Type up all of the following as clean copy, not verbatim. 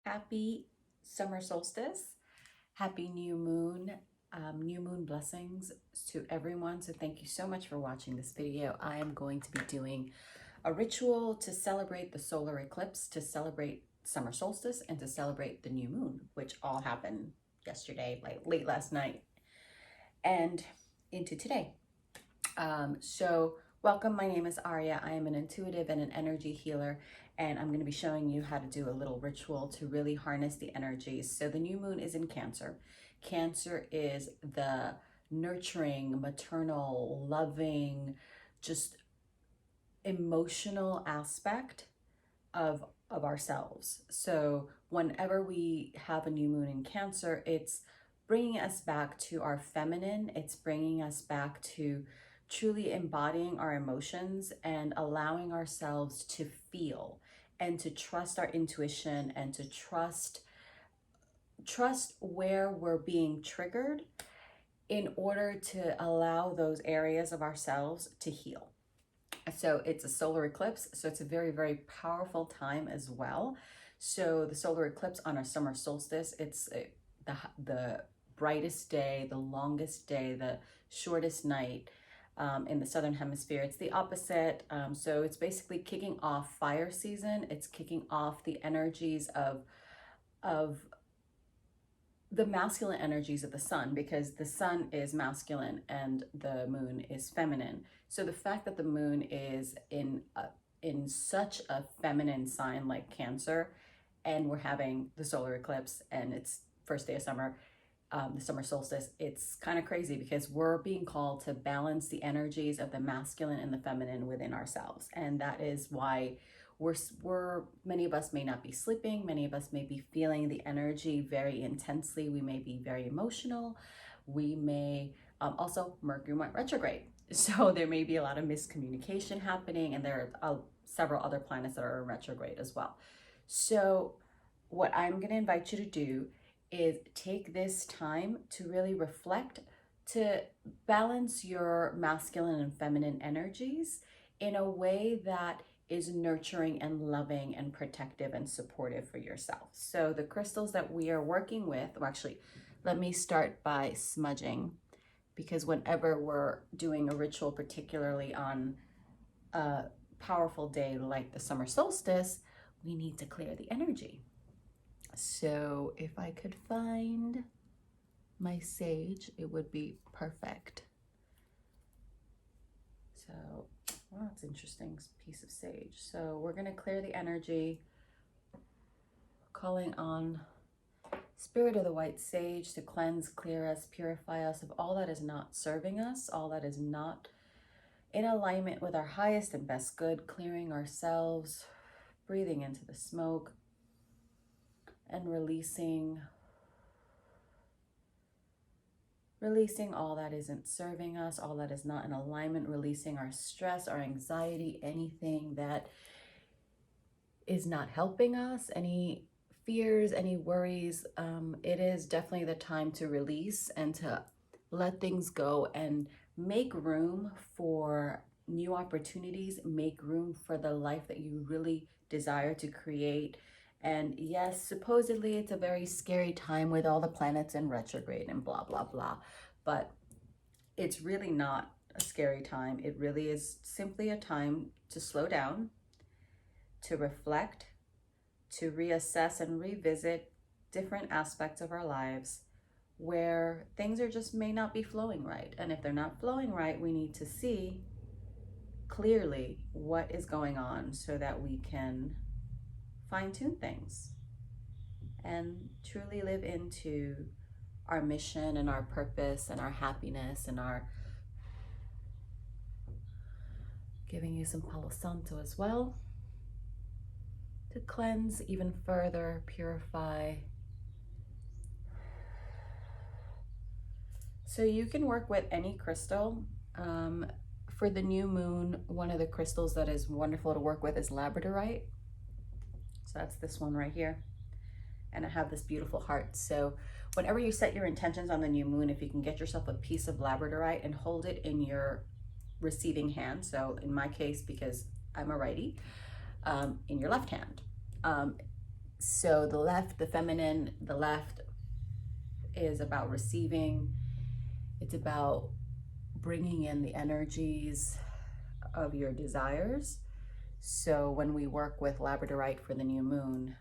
Happy summer solstice. Happy new moon blessings to everyone. So thank you so much for watching this video. I am going to be doing a ritual to celebrate the solar eclipse, to celebrate summer solstice, and to celebrate the new moon, which all happened yesterday, like late last night and into today. So welcome, my name is Áurea. I am an intuitive and an energy healer, and I'm going to be showing you how to do a little ritual to really harness the energies. So the new moon is in Cancer. Cancer is the nurturing, maternal, loving, just emotional aspect of ourselves. So whenever we have a new moon in Cancer, it's bringing us back to our feminine. It's bringing us back to truly embodying our emotions and allowing ourselves to feel and to trust our intuition and to trust where we're being triggered in order to allow those areas of ourselves to heal. So it's a solar eclipse, so it's a very, very powerful time as well. So the solar eclipse on a summer solstice, it's the brightest day, the longest day, the shortest night in the southern hemisphere. It's the opposite. So it's basically kicking off fire season. It's kicking off the energies of the masculine energies of the sun, because the sun is masculine and the moon is feminine. So the fact that the moon is in such a feminine sign like Cancer, and we're having the solar eclipse and it's first day of summer, the summer solstice, it's kind of crazy because we're being called to balance the energies of the masculine and the feminine within ourselves. And that is why we're many of us may not be sleeping. Many of us may be feeling the energy very intensely. We may be very emotional. We may also, Mercury went retrograde. So there may be a lot of miscommunication happening, and there are several other planets that are in retrograde as well. So what I'm going to invite you to do is take this time to really reflect, to balance your masculine and feminine energies in a way that is nurturing and loving and protective and supportive for yourself. So the crystals that we are working with, well, actually, let me start by smudging, because whenever we're doing a ritual, particularly on a powerful day like the summer solstice, we need to clear the energy. So if I could find my sage, it would be perfect. So, well, that's an interesting piece of sage. So we're going to clear the energy, calling on Spirit of the White Sage to cleanse, clear us, purify us of all that is not serving us, all that is not in alignment with our highest and best good, clearing ourselves, breathing into the smoke, and releasing all that isn't serving us, all that is not in alignment, releasing our stress, our anxiety, anything that is not helping us, any fears, any worries. It is definitely the time to release and to let things go and make room for new opportunities, make room for the life that you really desire to create. And yes, supposedly it's a very scary time with all the planets in retrograde and blah, blah, blah. But it's really not a scary time. It really is simply a time to slow down, to reflect, to reassess and revisit different aspects of our lives where things are just may not be flowing right. And if they're not flowing right, we need to see clearly what is going on so that we can fine-tune things and truly live into our mission and our purpose and our happiness and our giving you some Palo Santo as well to cleanse even further, purify. So you can work with any crystal. For the new moon, one of the crystals that is wonderful to work with is labradorite. So that's this one right here. And I have this beautiful heart. So whenever you set your intentions on the new moon, if you can get yourself a piece of labradorite and hold it in your receiving hand. So in my case, because I'm a righty, in your left hand. So the left, the feminine, the left is about receiving. It's about bringing in the energies of your desires. So when we work with labradorite for the new moon,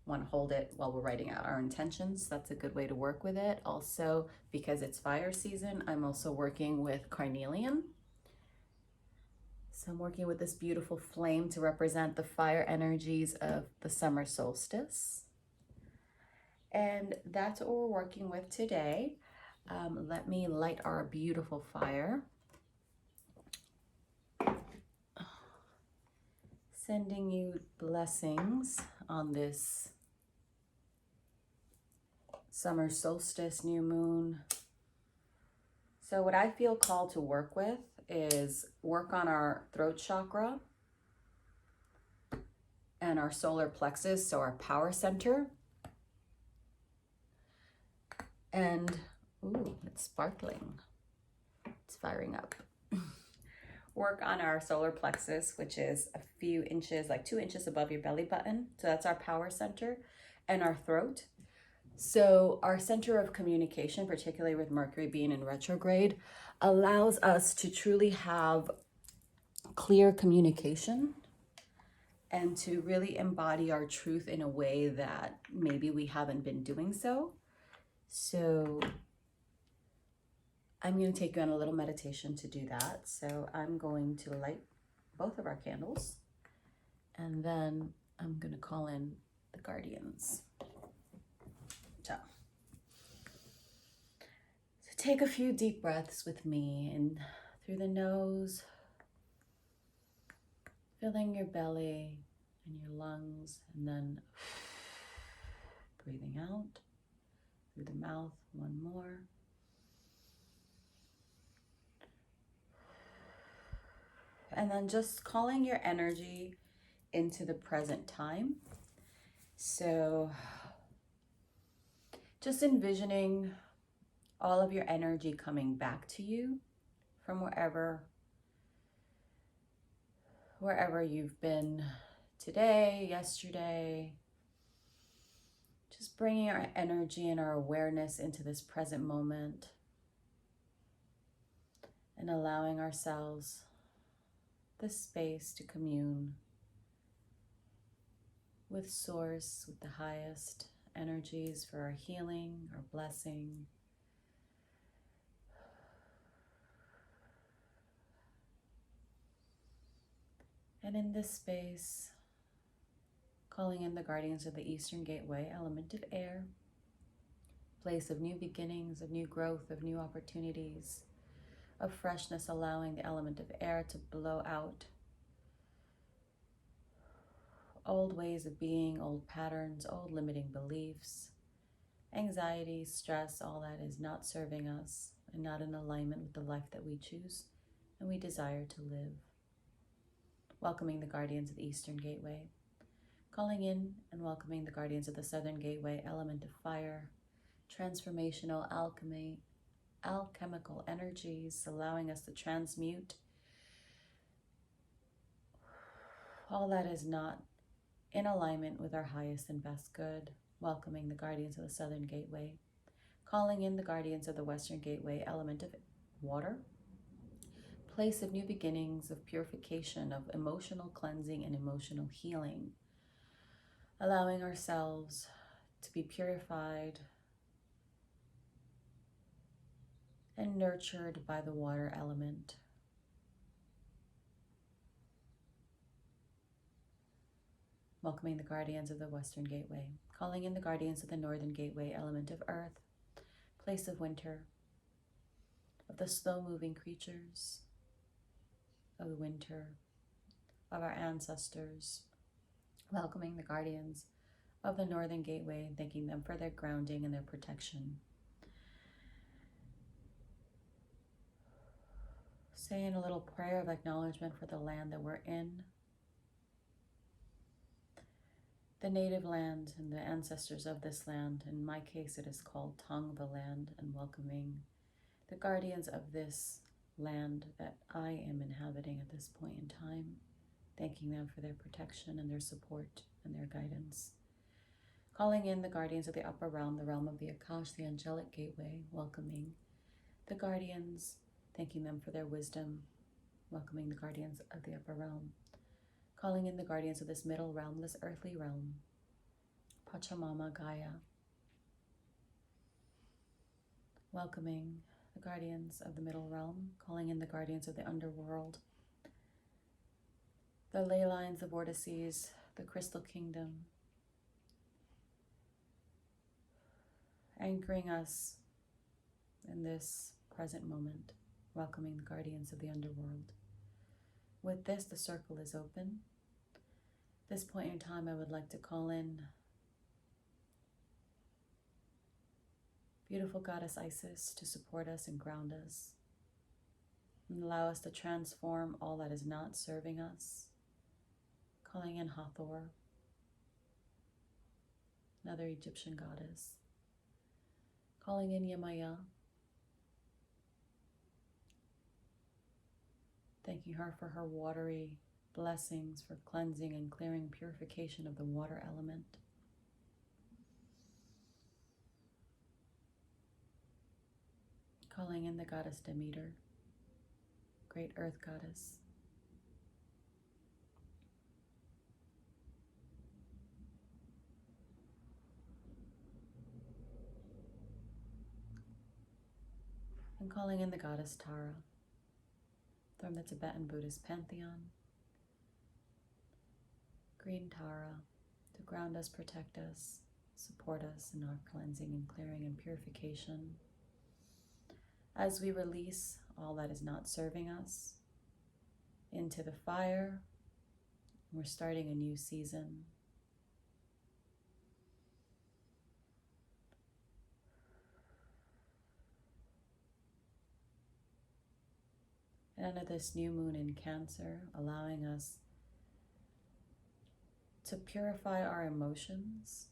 want to hold it while we're writing out our intentions. That's a good way to work with it. Also, because it's fire season, I'm also working with carnelian. So I'm working with this beautiful flame to represent the fire energies of the summer solstice. And that's what we're working with today. Let me light our beautiful fire. Sending you blessings on this summer solstice, new moon. So what I feel called to work with is work on our throat chakra and our solar plexus, so our power center. And, ooh, it's sparkling. It's firing up. Work on our solar plexus, which is a few inches, like 2 inches above your belly button. So that's our power center, and our throat. So our center of communication, particularly with Mercury being in retrograde, allows us to truly have clear communication and to really embody our truth in a way that maybe we haven't been doing so. So I'm going to take you on a little meditation to do that. So I'm going to light both of our candles, and then I'm going to call in the guardians. So take a few deep breaths with me in through the nose, filling your belly and your lungs, and then breathing out through the mouth. One more. And then just calling your energy into the present time. So just envisioning all of your energy coming back to you from wherever you've been today, yesterday. Just bringing our energy and our awareness into this present moment and allowing ourselves the space to commune with Source, with the highest energies for our healing, our blessing. And in this space, calling in the guardians of the Eastern Gateway, element of air, place of new beginnings, of new growth, of new opportunities, of freshness, allowing the element of air to blow out old ways of being, old patterns, old limiting beliefs, anxiety, stress, all that is not serving us and not in alignment with the life that we choose and we desire to live. Welcoming the guardians of the Eastern Gateway, calling in and welcoming the guardians of the Southern Gateway, element of fire, transformational alchemy, alchemical energies, allowing us to transmute all that is not in alignment with our highest and best good. Welcoming the guardians of the Southern Gateway, calling in the guardians of the Western Gateway, element of water, place of new beginnings, of purification, of emotional cleansing and emotional healing, allowing ourselves to be purified and nurtured by the water element. Welcoming the guardians of the Western Gateway, calling in the guardians of the Northern Gateway, element of earth, place of winter, of the slow-moving creatures, of the winter, of our ancestors. Welcoming the guardians of the Northern Gateway, thanking them for their grounding and their protection. Saying a little prayer of acknowledgement for the land that we're in, the native land and the ancestors of this land. In my case, it is called Tongva land, and welcoming the guardians of this land that I am inhabiting at this point in time, thanking them for their protection and their support and their guidance. Calling in the guardians of the upper realm, the realm of the Akash, the angelic gateway, welcoming the guardians, thanking them for their wisdom, welcoming the guardians of the upper realm. Calling in the guardians of this middle realm, this earthly realm, Pachamama Gaia, welcoming the guardians of the middle realm, calling in the guardians of the underworld, the ley lines, the vortices, the crystal kingdom, anchoring us in this present moment, welcoming the guardians of the underworld. With this, the circle is open. At this point in time, I would like to call in beautiful goddess Isis to support us and ground us, and allow us to transform all that is not serving us. Calling in Hathor, another Egyptian goddess. Calling in Yemaya, thanking her for her watery blessings for cleansing and clearing purification of the water element. Calling in the goddess Demeter, great earth goddess. And calling in the goddess Tara from the Tibetan Buddhist pantheon. Green Tara, to ground us, protect us, support us in our cleansing and clearing and purification. As we release all that is not serving us into the fire, we're starting a new season. And under this new moon in Cancer, allowing us to purify our emotions,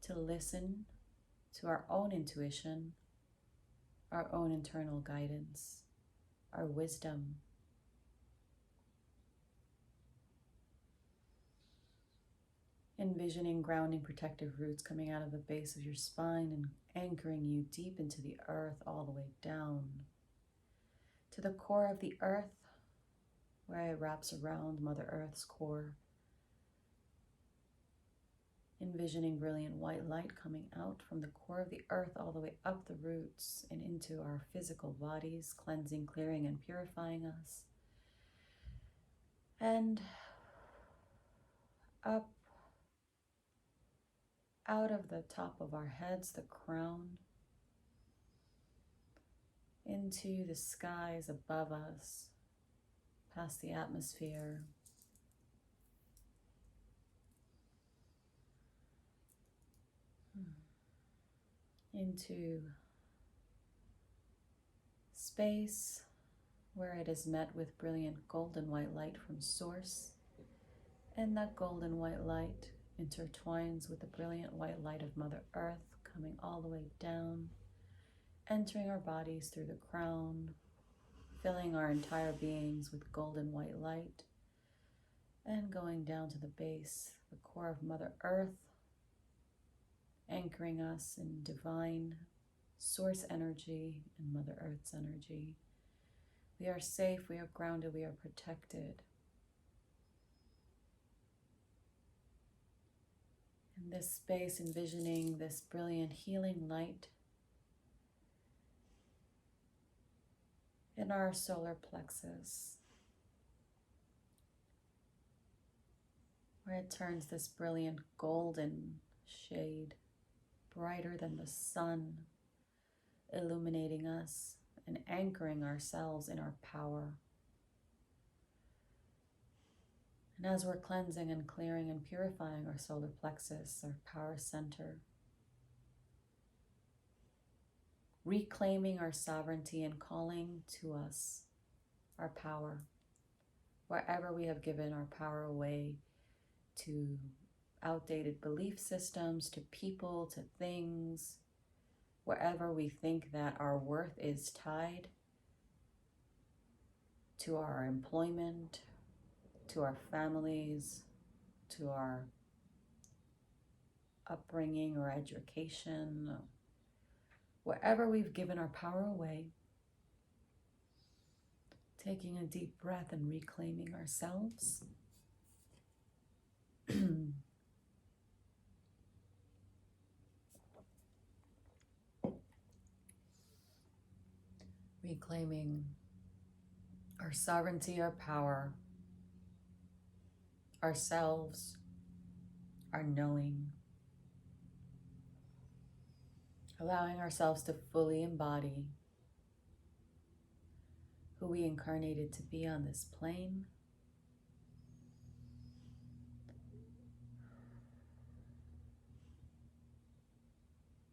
to listen to our own intuition, our own internal guidance, our wisdom. Envisioning grounding protective roots coming out of the base of your spine and anchoring you deep into the earth, all the way down to the core of the earth, where it wraps around Mother Earth's core. Envisioning brilliant white light coming out from the core of the earth all the way up the roots and into our physical bodies, cleansing, clearing, and purifying us. And up out of the top of our heads, the crown, into the skies above us, past the atmosphere, into space where it is met with brilliant golden white light from Source, and that golden white light intertwines with the brilliant white light of Mother Earth, coming all the way down, entering our bodies through the crown, filling our entire beings with golden white light, and going down to the base, the core of Mother Earth, anchoring us in divine Source energy and Mother Earth's energy. We are safe, we are grounded, we are protected. In this space, envisioning this brilliant healing light in our solar plexus, where it turns this brilliant golden shade, brighter than the sun, illuminating us and anchoring ourselves in our power. And as we're cleansing and clearing and purifying our solar plexus, our power center, reclaiming our sovereignty and calling to us our power, wherever we have given our power away to outdated belief systems, to people, to things, wherever we think that our worth is tied to our employment, to our families, to our upbringing or education, wherever we've given our power away, taking a deep breath and reclaiming ourselves. Reclaiming our sovereignty, our power, ourselves, our knowing, allowing ourselves to fully embody who we incarnated to be on this plane.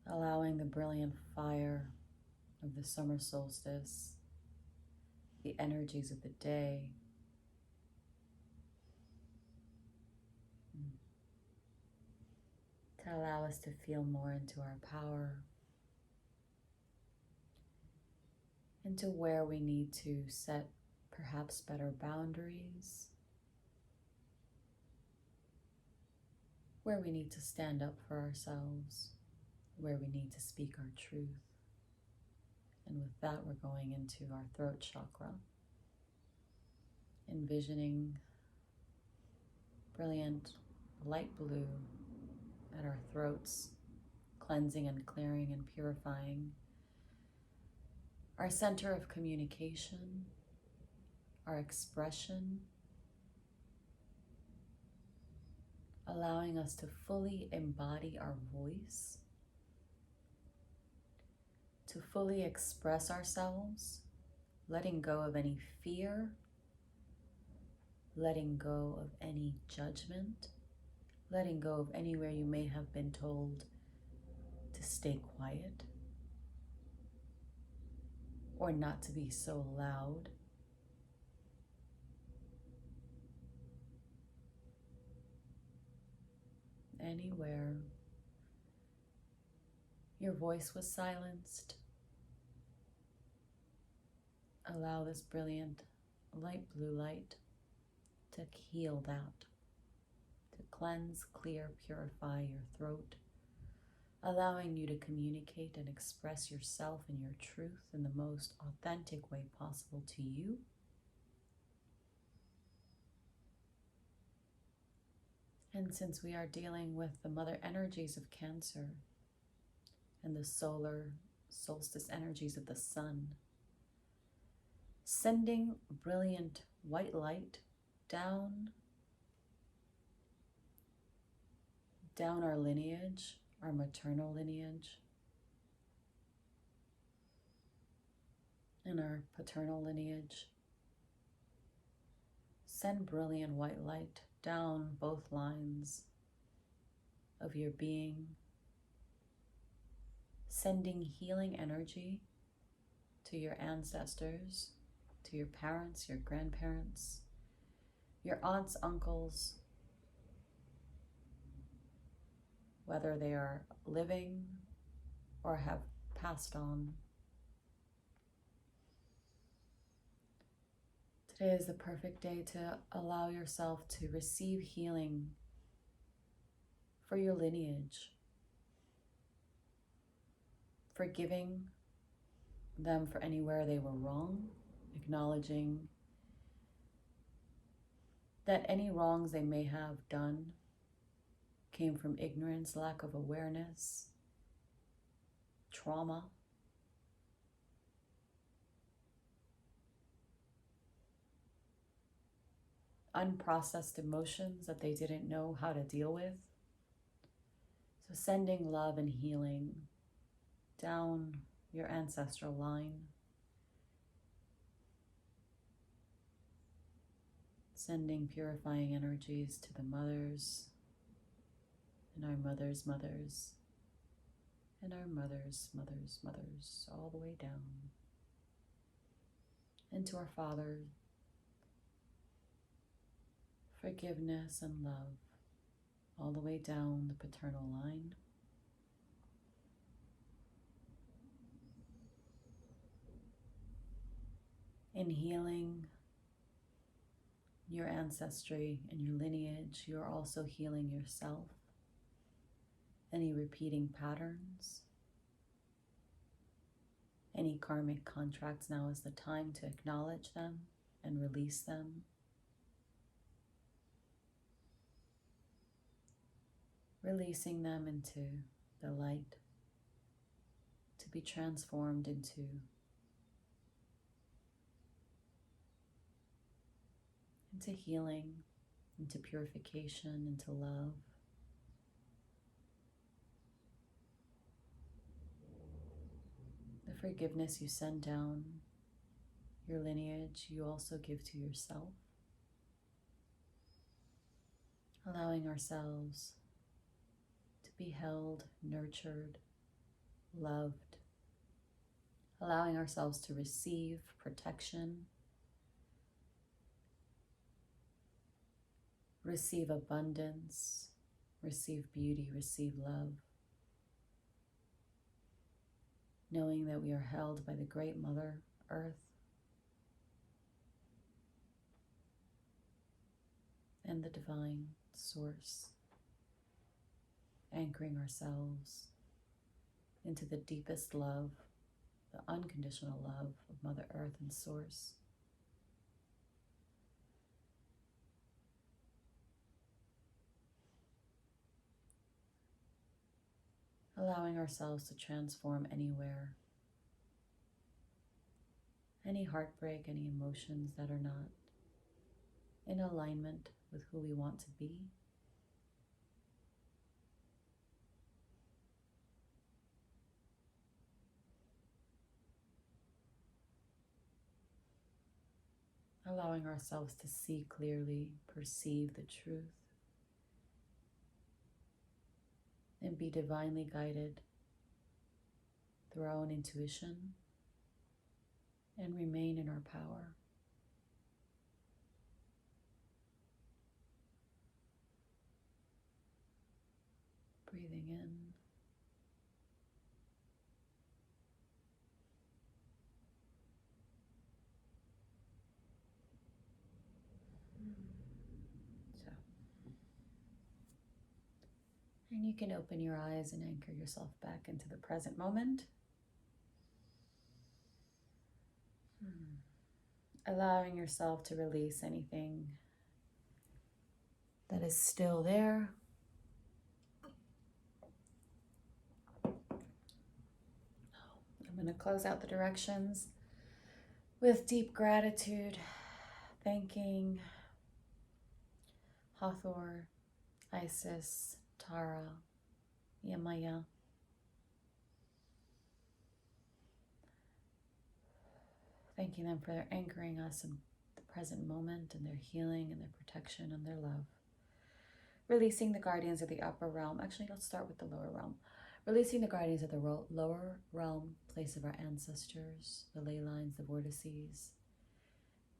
Allowing the brilliant fire of the summer solstice, the energies of the day, to allow us to feel more into our power, into where we need to set perhaps better boundaries, where we need to stand up for ourselves, where we need to speak our truth. And with that, we're going into our throat chakra, envisioning brilliant light blue at our throats, cleansing and clearing and purifying our center of communication, our expression, allowing us to fully embody our voice, to fully express ourselves, letting go of any fear, letting go of any judgment, letting go of anywhere you may have been told to stay quiet or not to be so loud. Anywhere your voice was silenced, allow this brilliant light blue light to heal that, to cleanse, clear, purify your throat, allowing you to communicate and express yourself and your truth in the most authentic way possible to you. And since we are dealing with the mother energies of Cancer and the solar solstice energies of the sun, sending brilliant white light down our lineage, our maternal lineage, and our paternal lineage. Send brilliant white light down both lines of your being, sending healing energy to your ancestors, to your parents, your grandparents, your aunts, uncles, whether they are living or have passed on. Today is the perfect day to allow yourself to receive healing for your lineage, forgiving them for anywhere they were wrong, acknowledging that any wrongs they may have done came from ignorance, lack of awareness, trauma. Unprocessed emotions that they didn't know how to deal with. So sending love and healing down your ancestral line, sending purifying energies to the mothers and our mothers' mothers and our mothers' mothers' mothers, all the way down into our Father. Forgiveness and love all the way down the paternal line. In healing your ancestry and your lineage, you're also healing yourself. Any repeating patterns, any karmic contracts, now is the time to acknowledge them and release them. Releasing them into the light to be transformed into healing, into purification, into love. The forgiveness you send down your lineage, you also give to yourself. Allowing ourselves to be held, nurtured, loved. Allowing ourselves to receive protection, receive abundance, receive beauty, receive love. Knowing that we are held by the great Mother Earth and the divine source, anchoring ourselves into the deepest love, the unconditional love of Mother Earth and Source. Allowing ourselves to transform anywhere, any heartbreak, any emotions that are not in alignment with who we want to be. Allowing ourselves to see clearly, perceive the truth, and be divinely guided through our own intuition and remain in our power. Breathing in. And you can open your eyes and anchor yourself back into the present moment. Allowing yourself to release anything that is still there. I'm going to close out the directions with deep gratitude, thanking Hathor, Isis, Tara, Yamaya, thanking them for their anchoring us in the present moment and their healing and their protection and their love. Releasing the guardians of the upper realm. Actually, let's start with the lower realm. Releasing the guardians of the lower realm, place of our ancestors, the ley lines, the vortices,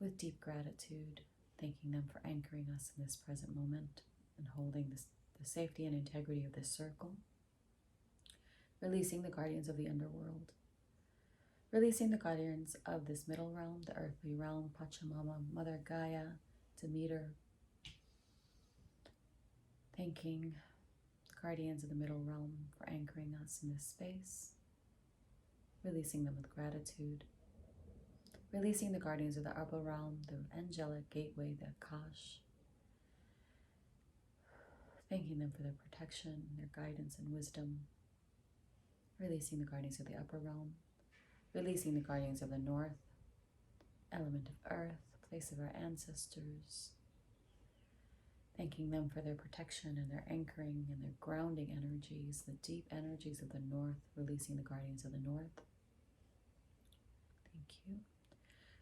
with deep gratitude, thanking them for anchoring us in this present moment and holding the safety and integrity of this circle. Releasing the guardians of the underworld. Releasing the guardians of this middle realm, the earthly realm, Pachamama, Mother Gaia, Demeter. Thanking the guardians of the middle realm for anchoring us in this space. Releasing them with gratitude. Releasing the guardians of the upper realm, the angelic gateway, the Akash. Thanking them for their protection, their guidance and wisdom. Releasing the guardians of the upper realm. Releasing the guardians of the north, element of earth, place of our ancestors. Thanking them for their protection and their anchoring and their grounding energies, the deep energies of the north, releasing the guardians of the north. Thank you.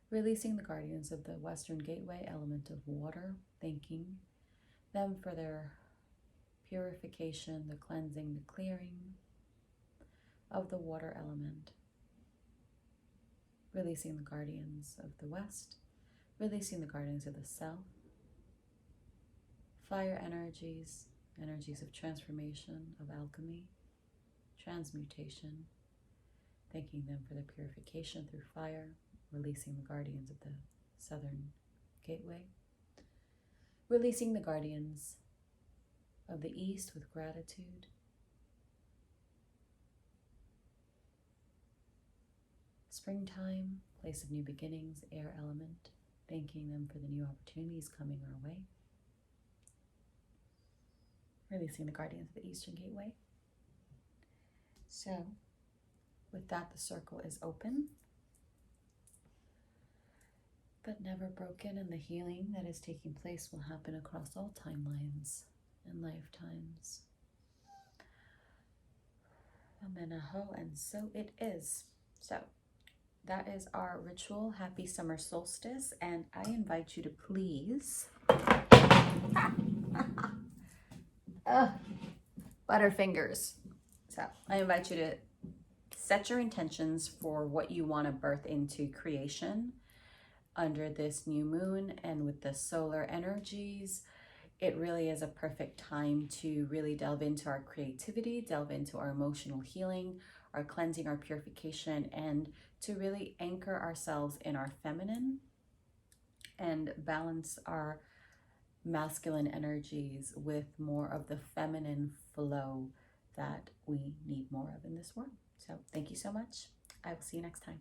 Releasing the guardians of the western gateway, element of water, thanking them for their purification, the cleansing, the clearing of the water element. Releasing the guardians of the west, releasing the guardians of the south. Fire energies, energies of transformation, of alchemy, transmutation. Thanking them for their purification through fire, releasing the guardians of the southern gateway. Releasing the guardians of the East with gratitude. Springtime, place of new beginnings, air element, thanking them for the new opportunities coming our way. Releasing the guardians of the Eastern Gateway. So, with that, the circle is open, but never broken, and the healing that is taking place will happen across all timelines and lifetimes. Amen, aho, and so it is. So, that is our ritual. Happy summer solstice, and I invite you to please Butterfingers. So I invite you to set your intentions for what you want to birth into creation under this new moon, and with the solar energies, it really is a perfect time to really delve into our creativity, delve into our emotional healing, our cleansing, our purification, and to really anchor ourselves in our feminine and balance our masculine energies with more of the feminine flow that we need more of in this world. So thank you so much. I will see you next time.